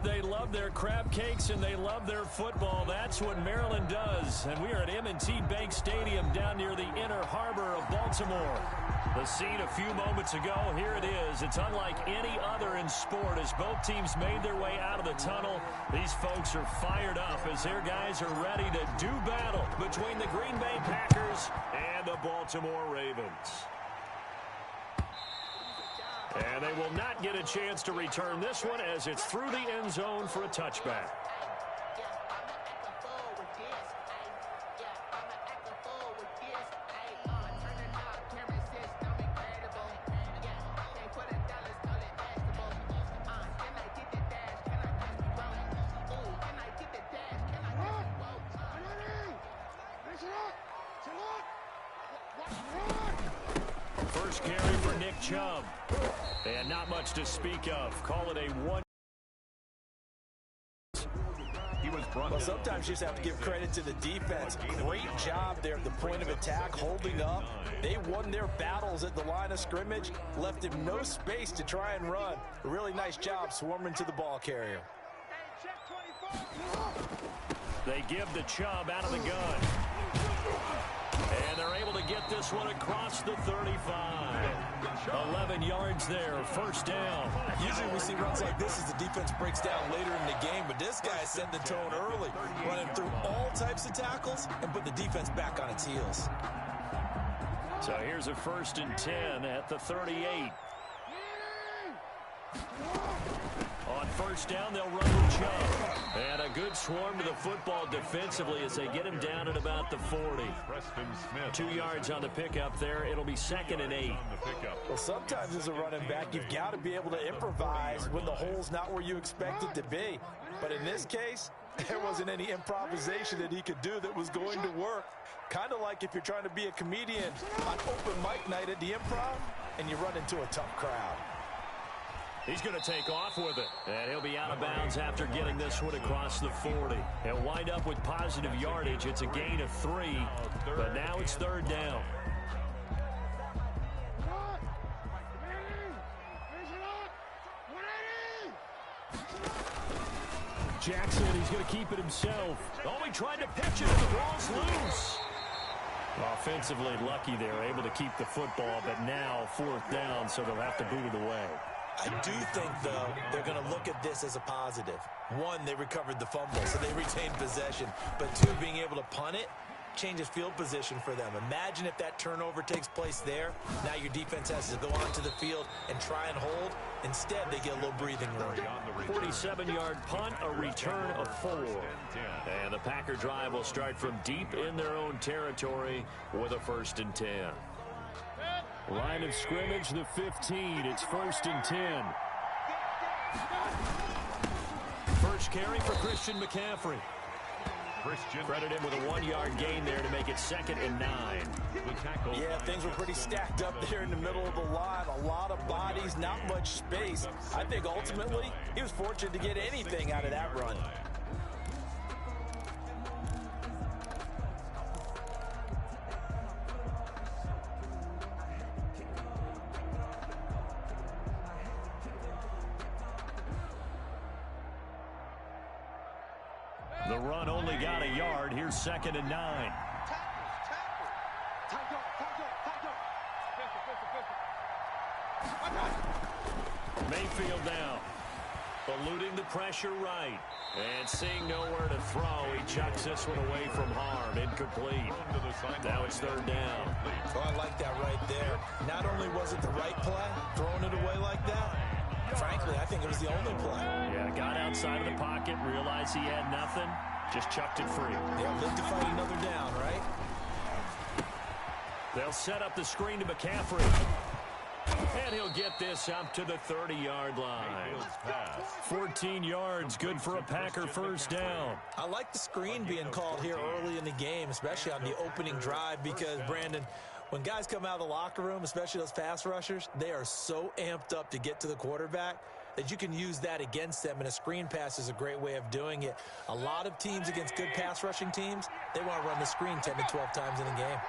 They love their crab cakes and they love their football. That's what Maryland does. And we are at M&T Bank Stadium down near the Inner Harbor of Baltimore. The scene a few moments ago, here it is. It's unlike any other in sport as both teams made their way out of the tunnel. These folks are fired up as their guys are ready to do battle between the Green Bay Packers and the Baltimore Ravens. And they will not get a chance to return this one as it's through the end zone for a touchback. First carry for Nick Chubb. And not much to speak of. Call it a one. Well, sometimes you just have to give credit to the defense. Great job there at the point of attack, holding up. They won their battles at the line of scrimmage, left him no space to try and run. A really nice job swarming to the ball carrier. They give the Chubb out of the gun. And they're able to get this one across the 35. 11 yards there, first down. Usually we see runs like this as the defense breaks down later in the game, but this guy set the tone early, running through all types of tackles and put the defense back on its heels. So here's a 1st and 10 at the 38. On first down, they'll run with Chubb. And a good swarm to the football defensively as they get him down at about the 40. 2 yards on the pickup there. It'll be 2nd and 8. Well, sometimes as a running back, you've got to be able to improvise when the hole's not where you expect it to be. But in this case, there wasn't any improvisation that he could do that was going to work. Kind of like if you're trying to be a comedian on open mic night at the Improv and you run into a tough crowd. He's going to take off with it. And he'll be out of bounds after getting this one across the 40. He'll wind up with positive yardage. It's a gain of 3, but now it's 3rd down. Jackson, he's going to keep it himself. Oh, he tried to pitch it, and the ball's loose. Offensively lucky they're able to keep the football, but now 4th down, so they'll have to boot it away. I do think, though, they're going to look at this as a positive. 1, they recovered the fumble, so they retained possession. But 2, being able to punt it changes field position for them. Imagine if that turnover takes place there. Now your defense has to go onto the field and try and hold. Instead, they get a little breathing room. 47-yard punt, a return of 4. And the Packer drive will start from deep in their own territory with a 1st and 10. Line of scrimmage, the 15. It's 1st and 10. First carry for Christian McCaffrey. Credit him with a 1-yard gain there to make it 2nd and 9. Yeah, things were pretty stacked up there in the middle of the line. A lot of bodies, not much space. I think ultimately he was fortunate to get anything out of that run. The run only got a yard. Here's 2nd and 9. Mayfield now. Eluding the pressure right. And seeing nowhere to throw, he chucks this one away from harm. Incomplete. Now it's 3rd down. Oh, I like that right there. Not only was it the right play, throwing it away like that, frankly, I think it was the only play. Yeah, got outside of the pocket, realized he had nothing, just chucked it free. They'll live to fight another down, right? They'll set up the screen to McCaffrey. And he'll get this up to the 30-yard line. 14 yards, good for a Packer 1st down. I like the screen being called here early in the game, especially on the opening drive, because, Brandon, when guys come out of the locker room, especially those pass rushers, they are so amped up to get to the quarterback that you can use that against them, and a screen pass is a great way of doing it. A lot of teams against good pass rushing teams, they want to run the screen 10 to 12 times in a game.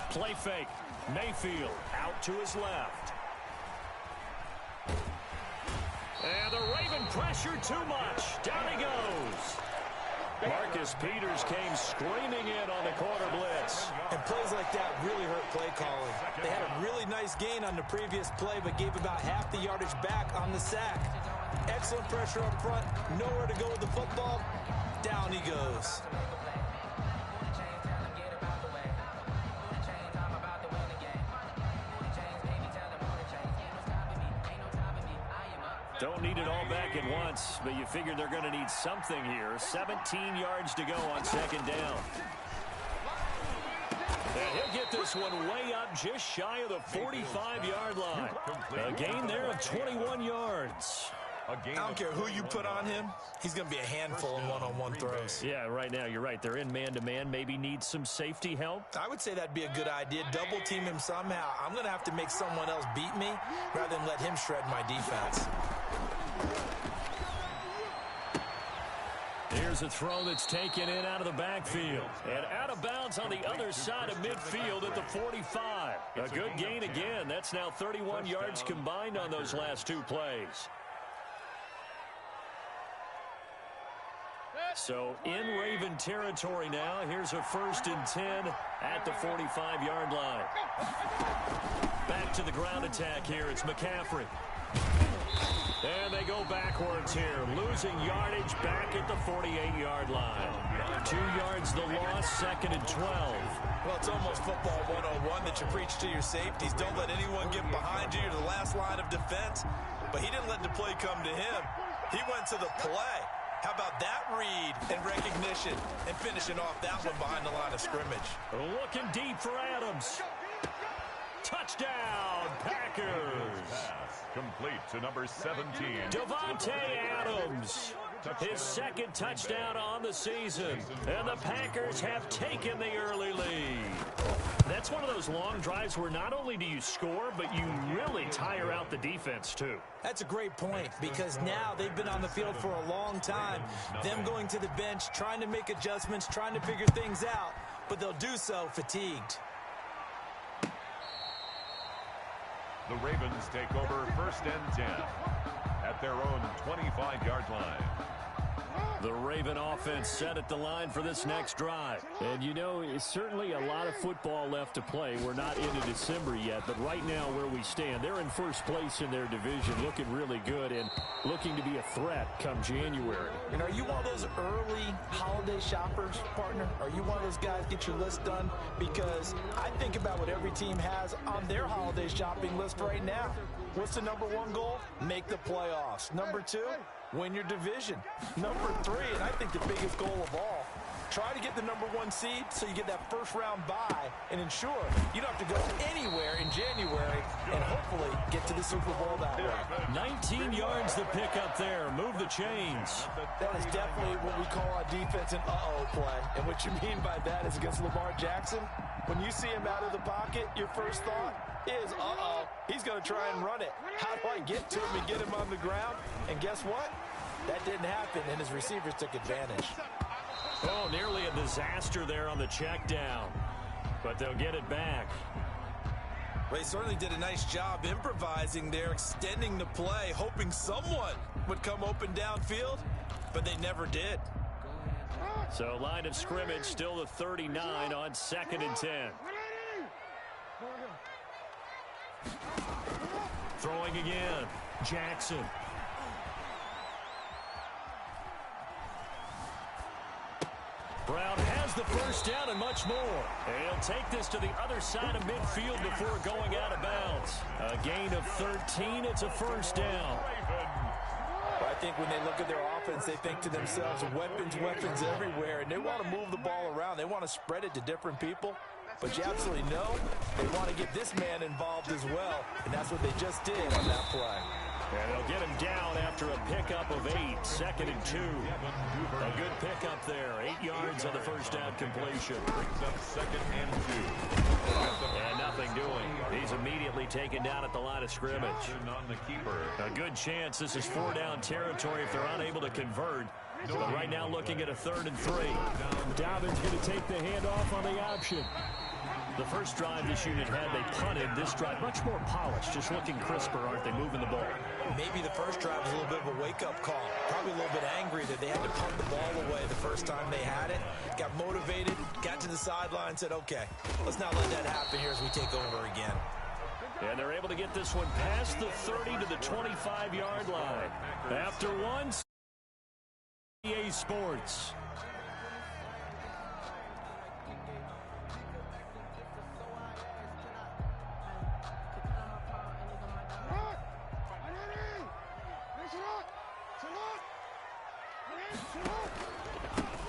Play fake. Mayfield out to his left. And the Raven pressure too much. Down he goes. Marcus Peters came screaming in on the corner blitz. And plays like that really hurt play calling. They had a really nice gain on the previous play, but gave about half the yardage back on the sack. Excellent pressure up front. Nowhere to go with the football. Down he goes. Don't need it all back at once, but you figure they're going to need something here. 17 yards to go on second down. And he'll get this one way up just shy of the 45-yard line. A gain there of 21 yards. I don't care who you put on him. He's going to be a handful in one-on-one throws. Yeah, right now you're right. They're in man-to-man. Maybe need some safety help. I would say that'd be a good idea. Double team him somehow. I'm going to have to make someone else beat me rather than let him shred my defense. Here's a throw that's taken in out of the backfield. And out of bounds on the other side of midfield at the 45. A good gain again. That's now 31 yards combined on those last two plays. So in Raven territory now. Here's a 1st and 10 at the 45-yard line. Back to the ground attack here. It's McCaffrey. And they go backwards here, losing yardage back at the 48-yard line. 2 yards the loss, 2nd and 12. Well, it's almost football 101 that you preach to your safeties. Don't let anyone get behind you to the last line of defense. But he didn't let the play come to him. He went to the play. How about that read and recognition and finishing off that one behind the line of scrimmage? Looking deep for Adams. Touchdown, Packers. Complete to number 17. Davante Adams. His 2nd touchdown on the season. And the Packers have taken the early lead. That's one of those long drives where not only do you score, but you really tire out the defense, too. That's a great point, because now they've been on the field for a long time. Them going to the bench, trying to make adjustments, trying to figure things out, but they'll do so fatigued. The Ravens take over 1st and 10 at their own 25-yard line. The Raven offense set at the line for this next drive. And, you know, it's certainly a lot of football left to play. We're not into December yet, but right now where we stand, they're in first place in their division, looking really good and looking to be a threat come January. And are you one of those early holiday shoppers, partner? Are you one of those guys get your list done? Because I think about what every team has on their holiday shopping list right now. What's the number 1 goal? Make the playoffs. Number 2, win your division. Number 3, and I think the biggest goal of all, try to get the number 1 seed so you get that first-round bye and ensure you don't have to go anywhere in January and hopefully get to the Super Bowl that way. 19 yards the pick up there. Move the chains. That is definitely what we call on defense an uh-oh play. And what you mean by that is against Lamar Jackson, when you see him out of the pocket, your first thought is, uh-oh, he's going to try and run it. How do I get to him and get him on the ground? And guess what? That didn't happen, and his receivers took advantage. Oh, nearly a disaster there on the check down. But they'll get it back. Well, he certainly did a nice job improvising there, extending the play, hoping someone would come open downfield, but they never did. So line of scrimmage still the 39 on 2nd and 10. Throwing again. Jackson. Brown has the first down and much more. And he'll take this to the other side of midfield before going out of bounds. A gain of 13. It's a first down. I think when they look at their offense, they think to themselves, weapons everywhere, and they want to move the ball around. They want to spread it to different people. But you absolutely know they want to get this man involved as well, and that's what they just did on that play. And they'll get him down after a pickup of 8, 2nd and 2. A good pickup there, 8 yards on the first down completion. Brings up 2nd and 2. And nothing doing. He's immediately taken down at the line of scrimmage. On the keeper. A good chance this is 4-down territory if they're unable to convert. But right now looking at a 3rd and 3. Dobbins going to take the handoff on the option. The first drive this unit had, they punted. This drive, much more polished, just looking crisper, aren't they, moving the ball? Maybe the first drive was a little bit of a wake-up call. Probably a little bit angry that they had to punt the ball away the first time they had it. Got motivated, got to the sideline, said, okay, let's not let that happen here as we take over again. And they're able to get this one past the 30 to the 25-yard line. After one, EA Sports.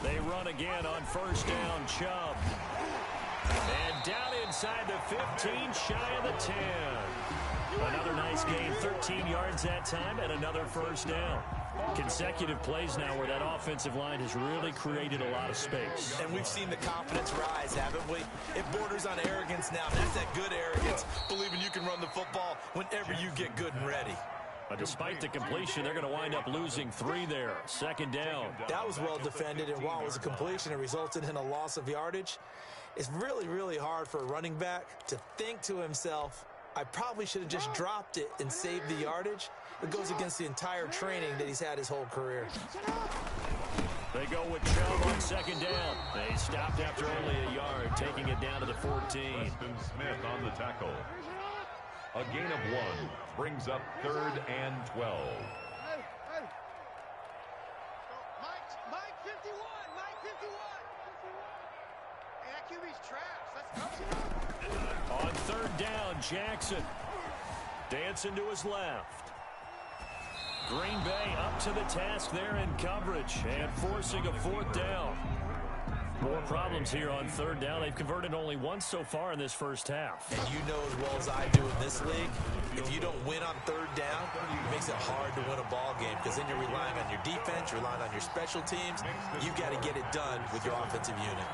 They run again on first down, Chubb. And down inside the 15, shy of the 10. Another nice gain, 13 yards that time, and another first down. Consecutive plays now where that offensive line has really created a lot of space. And we've seen the confidence rise, haven't we? It borders on arrogance now. That's that good arrogance, believing you can run the football whenever you get good and ready. But despite the completion, they're going to wind up losing 3 there. Second down. That was well defended, and while it was a completion, it resulted in a loss of yardage. It's really, really hard for a running back to think to himself, I probably should have just dropped it and saved the yardage. It goes against the entire training that he's had his whole career. They go with Chubb on second down. They stopped after only a yard, taking it down to the 14. Preston Smith on the tackle. A gain of 1 brings up 3rd and 12. Mike 51. Mike 51. Hey, that QB's trash. Let's go. On third down, Jackson. Dancing to his left. Green Bay up to the task there in coverage and forcing a 4th down. More problems here on third down. They've converted only once so far in this first half. And you know as well as I do in this league, if you don't win on third down, it makes it hard to win a ball game because then you're relying on your defense, you're relying on your special teams. You've got to get it done with your offensive unit.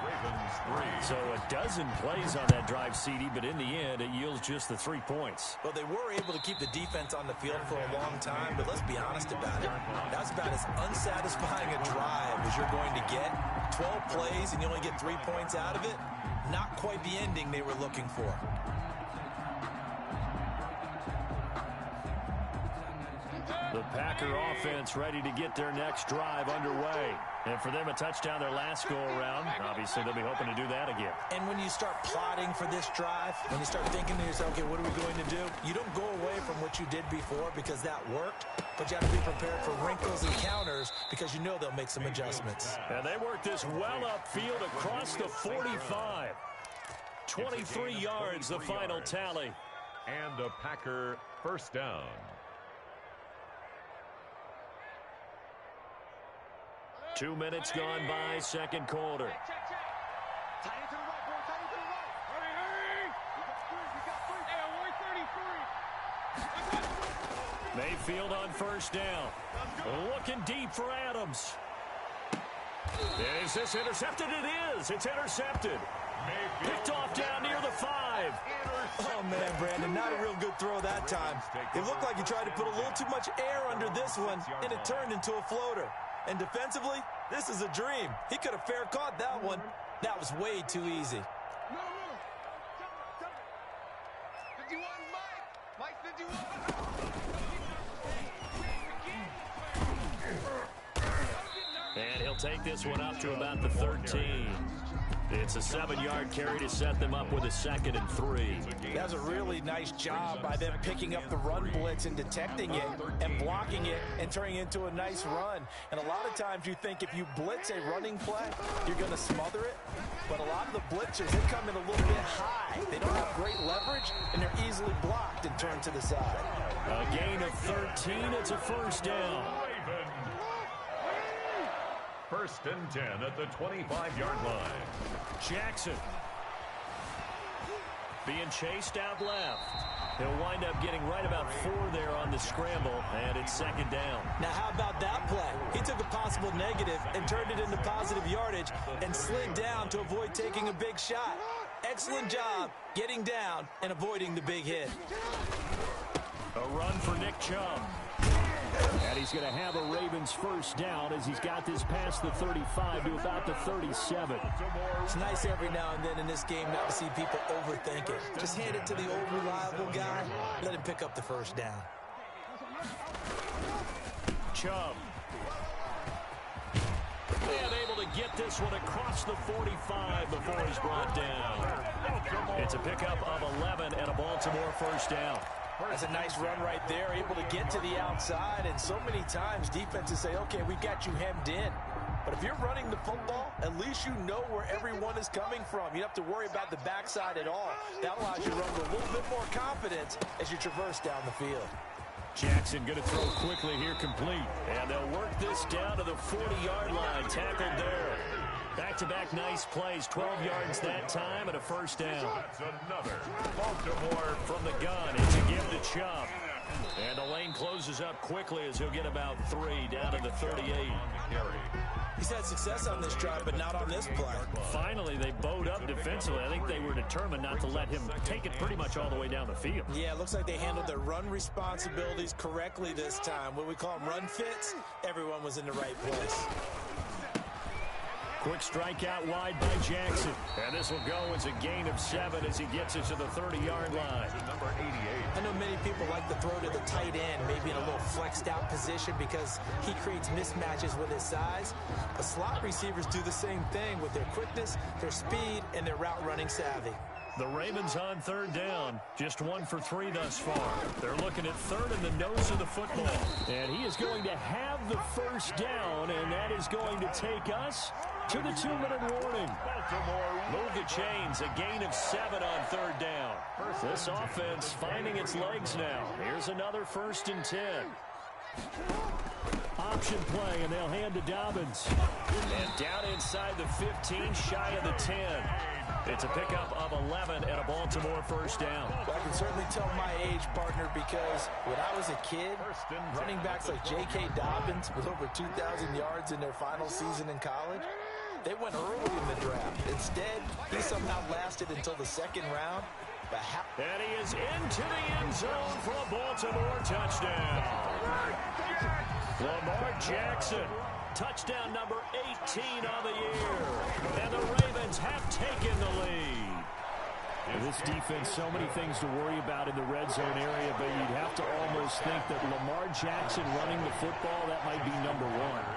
So a dozen plays on that drive, CD, but in the end, it yields just the 3 points. Well, they were able to keep the defense on the field for a long time, but let's be honest about it. That's about as unsatisfying a drive as you're going to get. 12 plays and you only get 3 points out of it. Not quite the ending they were looking for. The Packer offense ready to get their next drive underway. And for them, a touchdown their last go-around. Obviously, they'll be hoping to do that again. And when you start plotting for this drive, when you start thinking to yourself, okay, what are we going to do? You don't go away from what you did before because that worked, but you have to be prepared for wrinkles and counters because you know they'll make some adjustments. And they work this well upfield across the 45. 23 yards, the final tally. And a Packer first down. Two minutes gone by, second quarter. Tight end to the right, boy. Tight end to the right. Hurry. We got 3. Hey, 133. Mayfield on first down. Looking deep for Adams. Is this intercepted? It is. It's intercepted. Picked off down near the 5. Oh, man, Brandon, not a real good throw that time. It looked like he tried to put a little too much air under this one, and it turned into a floater. And defensively, this is a dream. He could have fair caught that one. That was way too easy. No. 51, Mike. Mike 51. And he'll take this one up to about the 13. It's a 7-yard carry to set them up with a 2nd and 3. That was a really nice job by them picking up the run blitz and detecting it and blocking it and turning it into a nice run. And a lot of times you think if you blitz a running play, you're going to smother it. But a lot of the blitzers, they come in a little bit high. They don't have great leverage, and they're easily blocked and turned to the side. A gain of 13. It's a first down. First and 10 at the 25-yard line. Jackson being chased out left. He'll wind up getting right about 4 there on the scramble, and it's second down. Now, how about that play? He took a possible negative and turned it into positive yardage and slid down to avoid taking a big shot. Excellent job getting down and avoiding the big hit. A run for Nick Chubb. And he's going to have a Ravens first down as he's got this past the 35 to about the 37. It's nice every now and then in this game not to see people overthink it. Just hand it to the old reliable guy. Let him pick up the first down. Chubb. And able to get this one across the 45 before he's brought down. It's a pickup of 11 and a Baltimore first down. That's a nice run right there, able to get to the outside, and so many times defenses say, okay, we got you hemmed in. But if you're running the football, at least you know where everyone is coming from. You don't have to worry about the backside at all. That allows you to run with a little bit more confidence as you traverse down the field. Jackson going to throw quickly here, complete. And they'll work this down to the 40-yard line. Tackled there. Back-to-back nice plays. 12 yards that time and a first down. That's another. Baltimore From the gun, it's a give to Chubb. And the lane closes up quickly as he'll get about 3 down to the 38. He's had success on this drive, but not on this play. Finally, they bowed up defensively. I think they were determined not to let him take it pretty much all the way down the field. Yeah, it looks like they handled their run responsibilities correctly this time. What we call them run fits, everyone was in the right place. Quick strike out wide by Jackson. And this will go as a gain of 7 as he gets it to the 30-yard line. number 88. I know many people like to throw to the tight end, maybe in a little flexed out position because he creates mismatches with his size. But slot receivers do the same thing with their quickness, their speed, and their route running savvy. The Ravens on third down. Just 1 for 3 thus far. They're looking at third in the nose of the football. And he is going to have the first down, and that is going to take us to the 2-minute warning. Move the chains. A gain of 7 on third down. This offense finding its legs now. Here's another 1st and 10. Option play, and they'll hand to Dobbins. And down inside the 15, shy of the 10. It's a pickup of 11 and a Baltimore first down. Well, I can certainly tell my age, partner, because when I was a kid, running backs like J.K. Dobbins with over 2,000 yards in their final season in college, they went early in the draft. Instead, he somehow lasted until the 2nd round. And he is into the end zone for a Baltimore touchdown. Lamar Jackson, touchdown number 18 on the year. And the Ravens have taken the lead. This defense, so many things to worry about in the red zone area, but you'd have to almost think that Lamar Jackson running the football, that might be number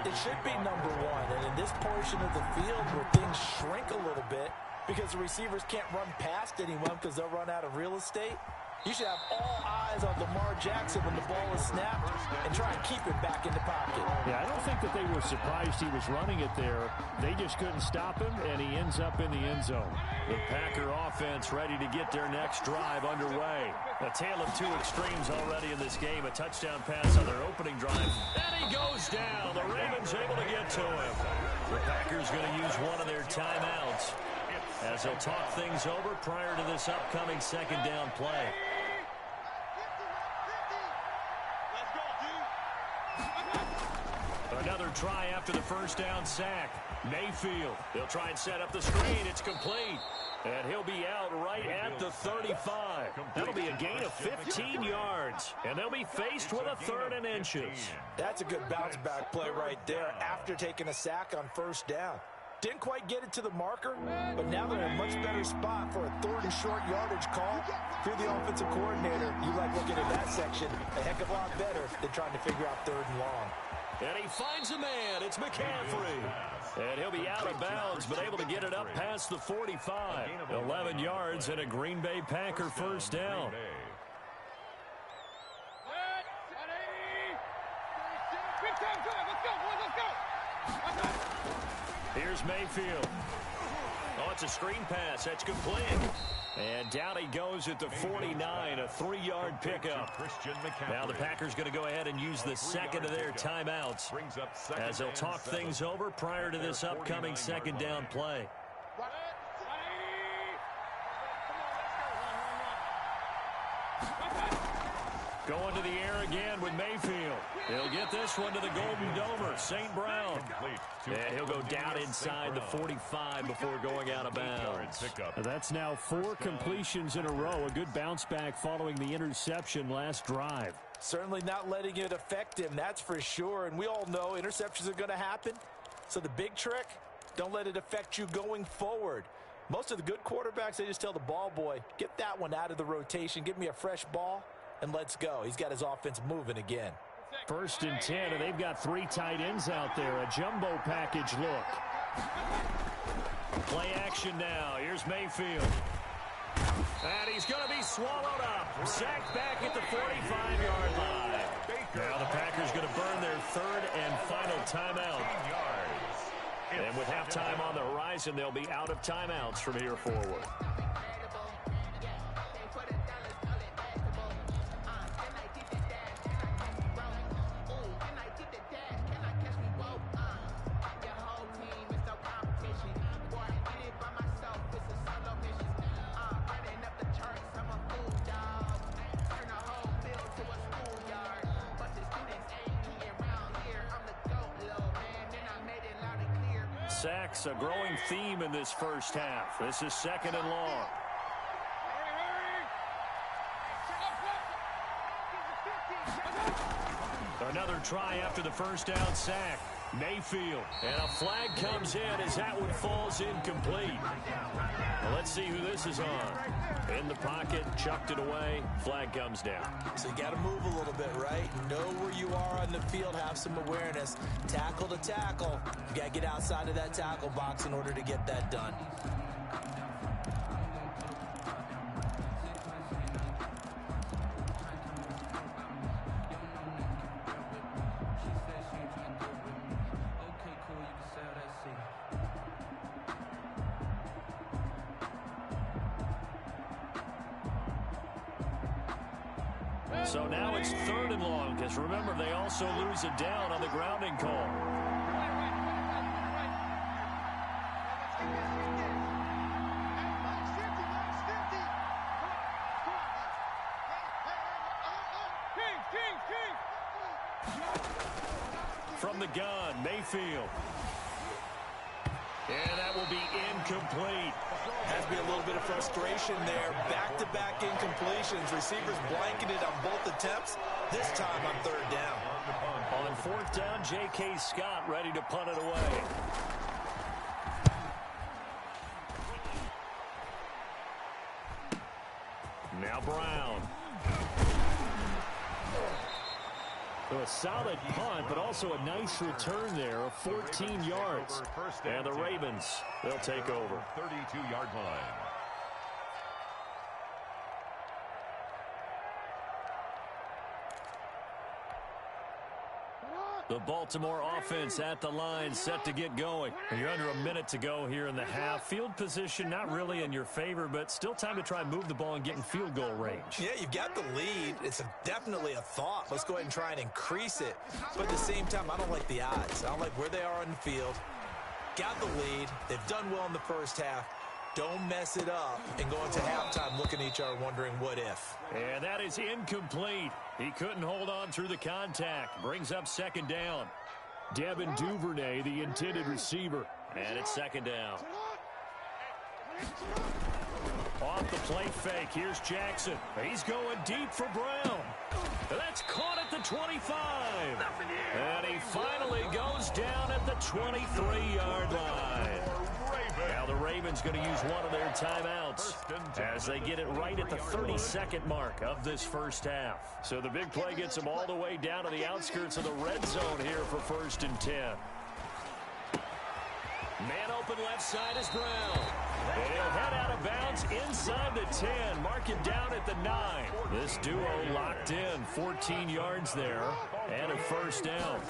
1. It should be number 1, and in this portion of the field where things shrink a little bit because the receivers can't run past anyone because they'll run out of real estate, you should have all eyes on Lamar Jackson when the ball is snapped and try and keep him back in the pocket. Yeah, I don't think that they were surprised he was running it there. They just couldn't stop him, and he ends up in the end zone. The Packer offense ready to get their next drive underway. A tale of 2 extremes already in this game. A touchdown pass on their opening drive. And he goes down. The Ravens able to get to him. The Packers going to use one of their timeouts as they'll talk things over prior to this upcoming 2nd down play. Another try after the first down sack. Mayfield, they'll try and set up the screen. It's complete. And he'll be out right at the 35. That'll be a gain of 15 yards. And they'll be faced with a 3rd and inches. That's a good bounce back play right there after taking a sack on 1st down. Didn't quite get it to the marker, but now they're in a much better spot for a 3rd and short yardage call. If you're the offensive coordinator, you like looking at that section a heck of a lot better than trying to figure out 3rd and long. And he finds a man. It's McCaffrey. And he'll be out of bounds, but able to get it up past the 45. 11 yards and a Green Bay Packer first down. Here's Mayfield. Oh, it's a screen pass. That's complete. And down he goes at the 49, a 3-yard pickup. Now the Packers going to go ahead and use the 2nd of their timeouts as they'll talk things over prior to this upcoming 2nd down play. Going to the air again with Mayfield. He'll get this one to the Golden Domer, St. Brown. And he'll go down inside the 45 before going out of bounds. That's now 4 completions in a row. A good bounce back following the interception last drive. Certainly not letting it affect him, that's for sure. And we all know interceptions are going to happen. So the big trick, don't let it affect you going forward. Most of the good quarterbacks, they just tell the ball boy, get that one out of the rotation, give me a fresh ball, and let's go. He's got his offense moving again. 1st and 10, and they've got 3 tight ends out there. A jumbo package look. Play action now. Here's Mayfield. And he's going to be swallowed up. Sacked back at the 45-yard line. Now the Packers going to burn their 3rd and final timeout. And with halftime on the horizon, they'll be out of timeouts from here forward. Sacks, a growing theme in this first half. This is 2nd and long. Another try after the first down sack. Mayfield. And a flag comes in as that one falls incomplete. Well, let's see who this is on. In the pocket, chucked it away. Flag comes down. So you got to move a little bit, right? Know where you are on the field. Have some awareness. Tackle to tackle. You got to get outside of that tackle box in order to get that done. So now it's 3rd and long, because remember, they also lose it down on the grounding call. From the gun, Mayfield. And that will be incomplete. Has to be a little bit of frustration there. Back-to-back incompletions. Receivers blanketed on both attempts. This time on 3rd down. On 4th down, J.K. Scott ready to punt it away. Now Brown. So a solid punt, but also a nice return there of 14 yards. And the Ravens, they'll take over. 32-yard line. The Baltimore offense at the line, set to get going. You're under a minute to go here in the half. Field position not really in your favor, but still time to try and move the ball and get in field goal range. Yeah, you've got the lead. It's definitely a thought. Let's go ahead and try and increase it. But at the same time, I don't like the odds. I don't like where they are on the field. Got the lead. They've done well in the first half. Don't mess it up and go into halftime looking at each other wondering what if. And that is incomplete. He couldn't hold on through the contact. Brings up 2nd down. Devin Duvernay, the intended receiver. And it's 2nd down. Off the play fake. Here's Jackson. He's going deep for Brown. That's caught at the 25. And he finally goes down at the 23-yard line. Now the Ravens going to use one of their timeouts as they get it right at the 32nd mark of this first half. So the big play gets them all the way down to the outskirts of the red zone here for 1st and 10. Man open left side is Brown. And he'll head out of bounds inside the 10. Mark him down at the 9. This duo locked in. 14 yards there and a 1st down.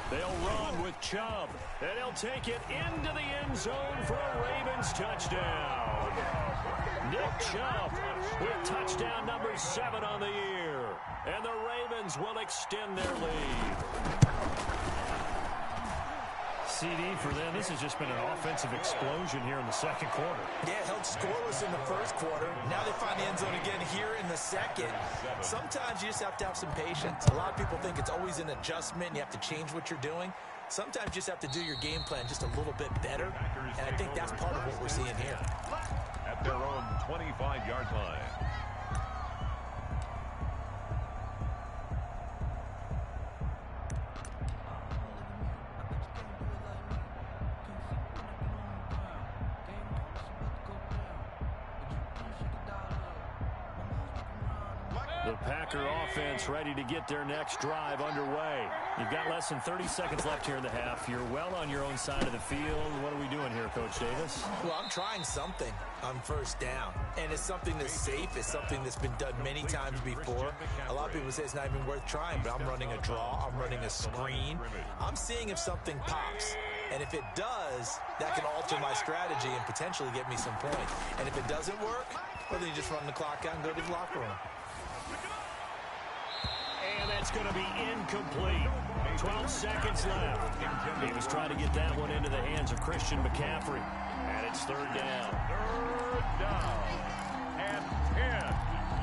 They'll run with Chubb, and they'll take it into the end zone for a Ravens touchdown. Nick Chubb with touchdown number 7 on the year. And the Ravens will extend their lead. CD for them. This has just been an offensive explosion here in the second quarter. Yeah, held scoreless in the first quarter. Now they find the end zone again here in the second. Sometimes you just have to have some patience. A lot of people think it's always an adjustment. You have to change what you're doing. Sometimes you just have to do your game plan just a little bit better, and I think that's part of what we're seeing here. At their own 25-yard line. The Packer offense ready to get their next drive underway. You've got less than 30 seconds left here in the half. You're well on your own side of the field. What are we doing here, Coach Davis? Well, I'm trying something on first down, and it's something that's safe. It's something that's been done many times before. A lot of people say it's not even worth trying, but I'm running a draw. I'm running a screen. I'm seeing if something pops. And if it does, that can alter my strategy and potentially get me some points. And if it doesn't work, well, then you just run the clock out and go to the locker room. And that's going to be incomplete. 12 seconds left. He was trying to get that one into the hands of Christian McCaffrey. And it's third down. Third down. And 10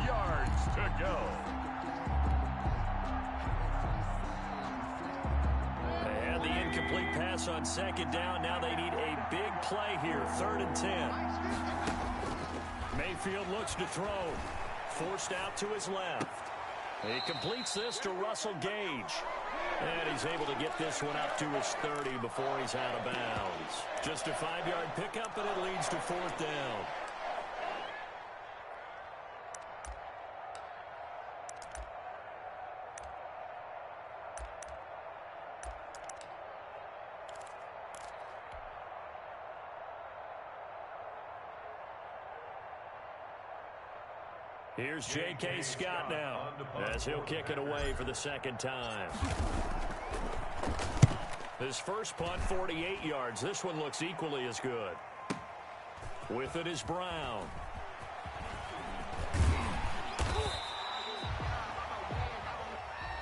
yards to go. They had the incomplete pass on second down. Now they need a big play here. 3rd and 10. Mayfield looks to throw. Forced out to his left. He completes this to Russell Gage. And he's able to get this one up to his 30 before he's out of bounds. Just a 5-yard pickup, and it leads to 4th down. Here's J.K. Scott now, as he'll kick it away for the second time. His first punt, 48 yards. This one looks equally as good. With it is Brown.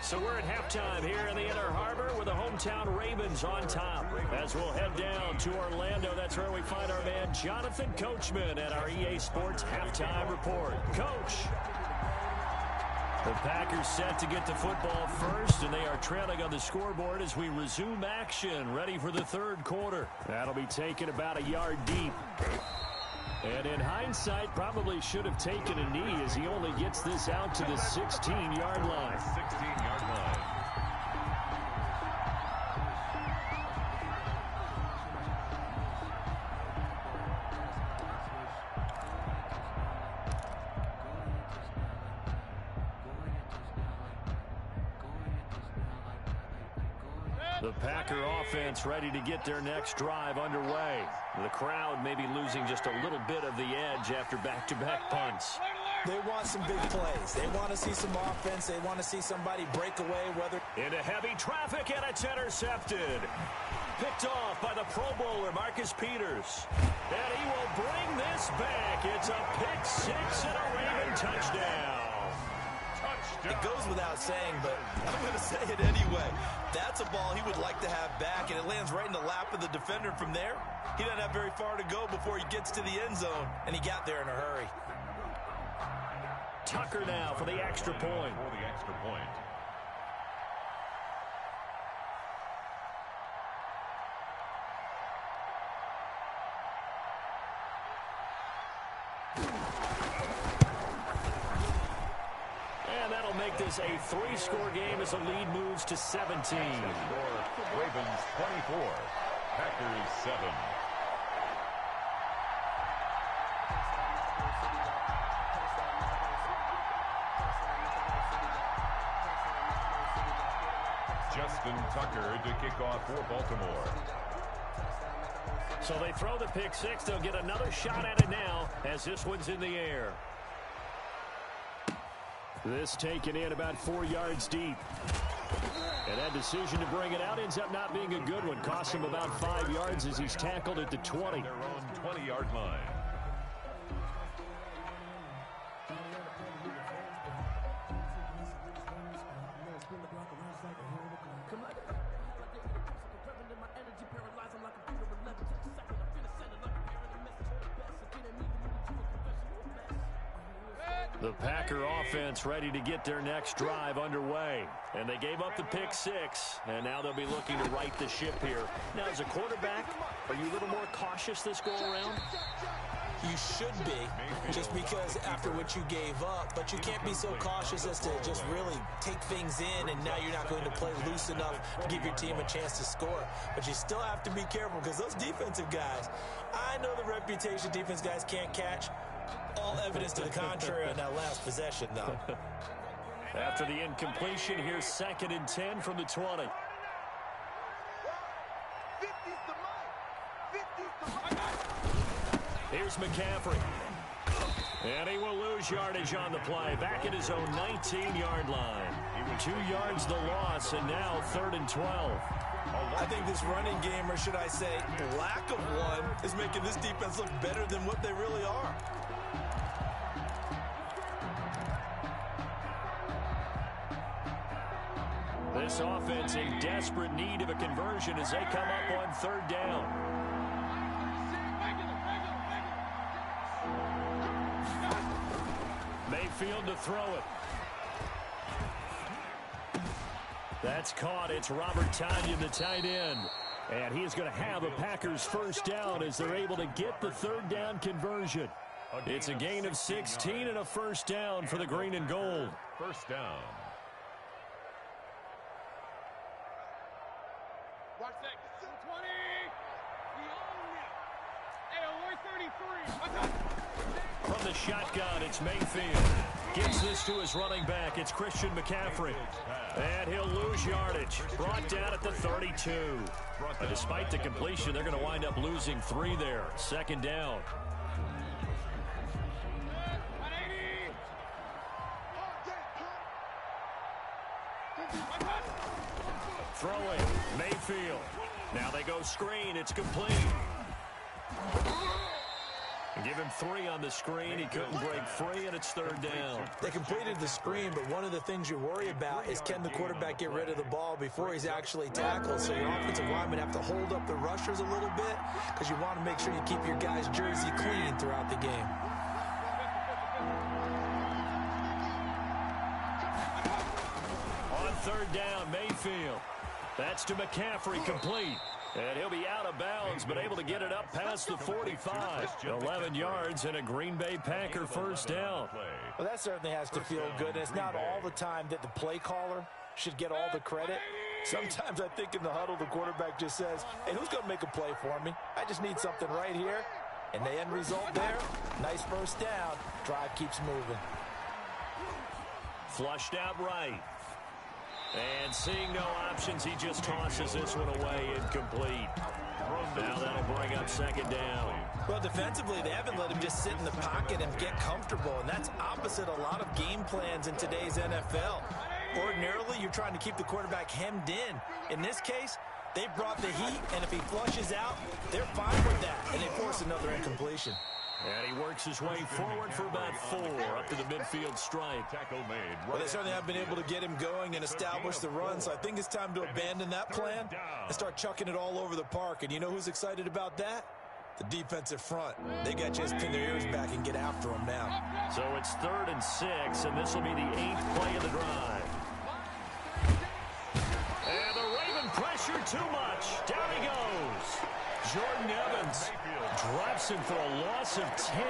So we're at halftime here in the Inner Harbor with the hometown Ravens on top. As we'll head down to Orlando, that's where we find our man Jonathan Coachman at our EA Sports Halftime Report. Coach. The Packers set to get the football first, and they are trailing on the scoreboard as we resume action, ready for the third quarter. That'll be taken about a yard deep. And in hindsight, probably should have taken a knee as he only gets this out to the 16-yard line. 16-yard line. The Packer offense ready to get their next drive underway. The crowd maybe losing just a little bit of the edge after back-to-back punts. They want some big plays. They want to see some offense. They want to see somebody break away, whether... Into heavy traffic, and it's intercepted. Picked off by the Pro Bowler, Marcus Peters. And he will bring this back. It's a pick six and a Raven touchdown. It goes without saying, but I'm going to say it anyway. That's a ball he would like to have back, and it lands right in the lap of the defender from there. He doesn't have very far to go before he gets to the end zone, and he got there in a hurry. Tucker now for the extra point. For the extra point. And that'll make this a 3-score game as the lead moves to 17. Ravens 24, Packers 7. Justin Tucker to kick off for Baltimore. So they throw the pick six. They'll get another shot at it now as this one's in the air. This taken in about 4 yards deep. And that decision to bring it out ends up not being a good one. Costs him about 5 yards as he's tackled at the 20. Their own 20-yard line. The Packer offense ready to get their next drive underway. And they gave up the pick 6, and now they'll be looking to right the ship here. Now, as a quarterback, are you a little more cautious this go-around? You should be, just because after what you gave up, but you can't be so cautious as to just really take things in, and now you're not going to play loose enough to give your team a chance to score. But you still have to be careful, because those defensive guys, I know the reputation defense guys can't catch. All evidence to the contrary on that last possession, though. After the incompletion, here's 2nd and 10 from the 20. Here's McCaffrey. And he will lose yardage on the play. Back at his own 19-yard line. 2 yards the loss, and now 3rd and 12. I think this running game, or should I say lack of one, is making this defense look better than what they really are. This offense in desperate need of a conversion as they come up on 3rd down. Mayfield to throw it. That's caught. It's Robert Tonyan, the tight end. And he is going to have a Packers first down as they're able to get the 3rd down conversion. It's a gain of 16 and a first down for the green and gold. First down. Watch that. 20. We own it. Hey, we're 33. From the shotgun, it's Mayfield. Gives this to his running back. It's Christian McCaffrey. And he'll lose yardage. Brought down at the 32. But despite the completion, they're going to wind up losing 3 there. 2nd down. Throwing. Mayfield. Now they go screen. It's complete. Give him 3 on the screen. He couldn't break free, and it's 3rd down. They completed the screen, but one of the things you worry about is can the quarterback get rid of the ball before he's actually tackled. So your offensive linemen have to hold up the rushers a little bit because you want to make sure you keep your guys' jersey clean throughout the game. On 3rd down, Mayfield. That's to McCaffrey, complete. And he'll be out of bounds, but able to get it up past the 45. 11 yards and a Green Bay Packer first down. Well, that certainly has to feel good. And it's not all the time that the play caller should get all the credit. Sometimes I think in the huddle, the quarterback just says, hey, who's going to make a play for me? I just need something right here. And the end result there, nice first down. Drive keeps moving. Flushed out right. And seeing no options, he just tosses this one away, incomplete. Now that'll bring up 2nd down. Well, defensively, they haven't let him just sit in the pocket and get comfortable, and that's opposite a lot of game plans in today's NFL. Ordinarily, you're trying to keep the quarterback hemmed in. In this case, they brought the heat, and if he flushes out, they're fine with that, and they force another incompletion. And he works his way forward for about 4 up to the midfield stripe. Tackle made. Well, they certainly have been able to get him going and establish the run, so I think it's time to abandon that plan and start chucking it all over the park. And you know who's excited about that? The defensive front. They got to just pin their ears back and get after him now. So it's 3rd and 6, and this will be the 8th play of the drive. And the Raven pressure too much. Down he goes. Jordan Evans drops him for a loss of 10,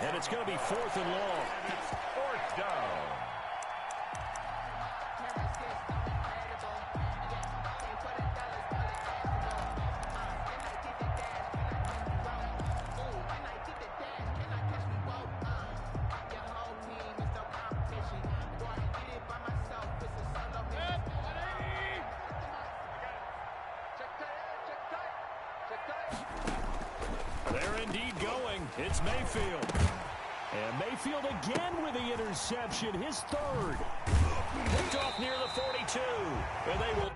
and it's going to be 4th and long. 4th down. They're indeed going. It's Mayfield. And Mayfield again with the interception, his 3rd. Picked off near the 42. And they will